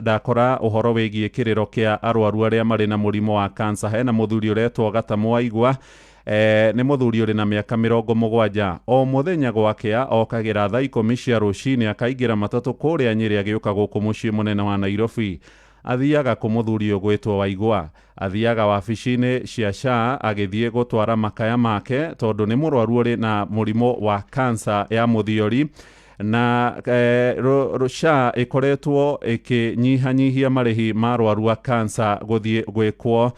ndakora uhoro wigie kiriro kia arwaru aria mari na murimo wa cancer. Hena muthuri uretwo Gatamu Waigwa, ni muthuri uri na miaka 70. O muthenya gwakea okagira thaa 10 cia rucini akaingira matatu kuria Nyeri agiuka guku mucii munene wa Nairobi. Athiaga ku muthuri ugwitwo Waigwa, athiaga wabici-ini cia SHA agithie gutwara makaya make tondu ni murwaru uri na murimo wa cancer ya muthiori, na SHA ikoretwo ikinyihanyihia marihi ma arwaru a cancer guthie gwikwo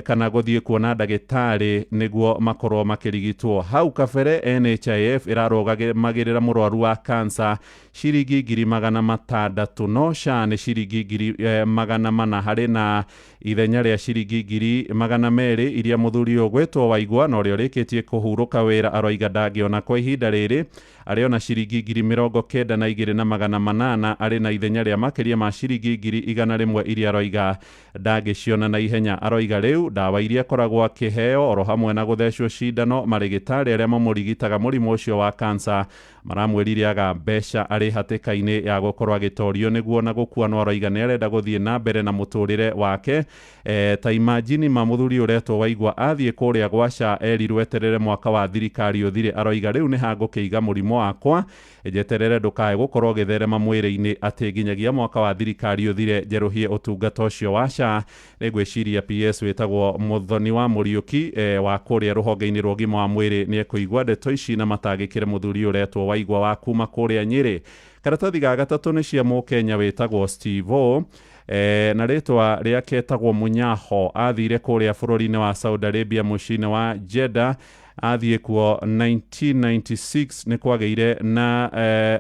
kana guthie kuona ndagitari niguo makorwo makirigitwo. Hau kabere NHIF irarogagirira murwaru wa cancer ciringi 600, no SHA ni ciringi 400 hari na ithenya ria ciringi 200 iria muthuri ugwitwo Waigwa no rio rikitie kuhuruka wira aroiga ndangiona kwa ihinda riri, ariona ciringi 92,800 ari na ithenya ria makiria ma ciringi 100,000 iria aroiga ndangiciona na ihenya. Aroiga riu dawa iria koragwo akiheo oro hamwe na guthecwo cindano marigitari aria mamurigitaga murimu ucio wa cancer maramwirire aga mbeca ari hatikaini ya gukorwo agitorio niguo na gukua. No aroiga ni arenda guthie na mbere na muturire wake. Ta imagine mamuthuri uretwo Waigwa athie kuria gwa SHA erirwe eterere mwaka wa thirikari uthire. Aroiga riu ni hangukiiga murimo wakwa ejeterere ndukae gukorwo githerema mwiri-ini ati nginyagia mwaka wa thirikari uthire njeruhie utungata ucio wa SHA. Negwiciria PS wetagwo Muthoni wa Muriuki wa kuria ruhonge-ini rwa ugima wa mwiri ni ekuigwa ndeto ici na matagikire muthuri uretwo Waigwa wa kuma kuria Nyeri. Karatathi ga gatatu ni cia Mukenya wetagwo Steve O, na ritwa riake etagwo Munyaho. Athire kuria bururi-ini wa Saudi Arabia mucii-ini wa Jeddah. Athie kuo 1996 ni kwageire na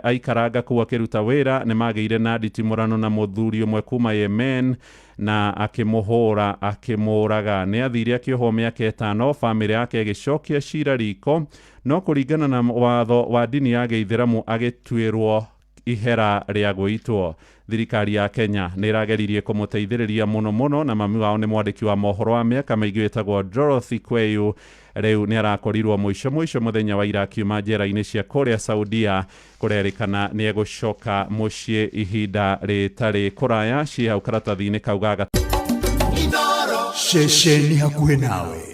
aikaranga kuwa kiruta wira ni mageire na nditimurano na muthuri umwe kuma Yemen na akimuhura akimuraga. Ni athire akiohwo miaka 5, family yake igicokia cira riko, no kuringana na watho wa dini ya Gĩithĩramu agitwirwo ihera ria guitwo. Thirikari ya Kenya ni irageririe kumuteithiriria muno na mami wao ni mwandiki wa mohoro wa miaka maingi wetagwo Dorothy Kweyu. Riu ni arakorirwo muico muthenya wa ira akiuma njera-ini cia kuria Saudia kurerikana ni egucoka mucii ihinda ritari kuraya. Ci hau karatathi-ini kaugaga Shesheni hakuhe nawe.